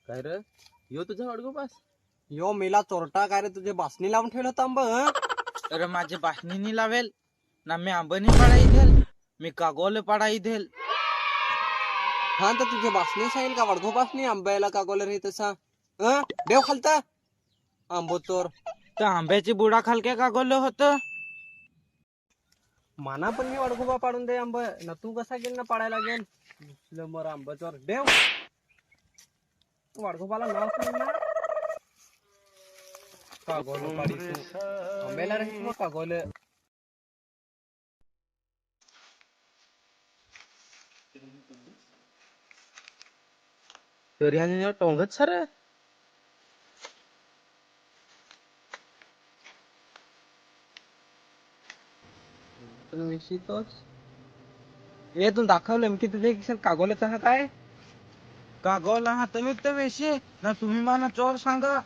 काय रे यो तुझा वाडगो पास यो मेला चोरटा काय रे तुझे बासनी लावून ठेवलं होतं आंब अरे माझे बासनी नहीं लावेल ना मी आंबनी पडाई देल मी कागोले पडाई देल. हा तर तुझे बासनी सांगेल का वाडगो बासनी आंब्याला का गोले रे तसा देव खालता आंबो चोर तर आंब्याची बुडा खालके कागोले होतं. माना पण मी वाडगोबा पाडून दे आंब ना तू कसा गेल ना पाडायला गेल मर आंब चोर देव वाडगोबाला नाव सांग ना का गोल पाडी तू आंब्याला रे का गोल तर ह्याने टोंगत सर हे तू दाखवलं की तुझे कागोल्याचा हा काय कागोला हा तुम्ही तर वेशी ना तुम्ही मला चोर सांगा.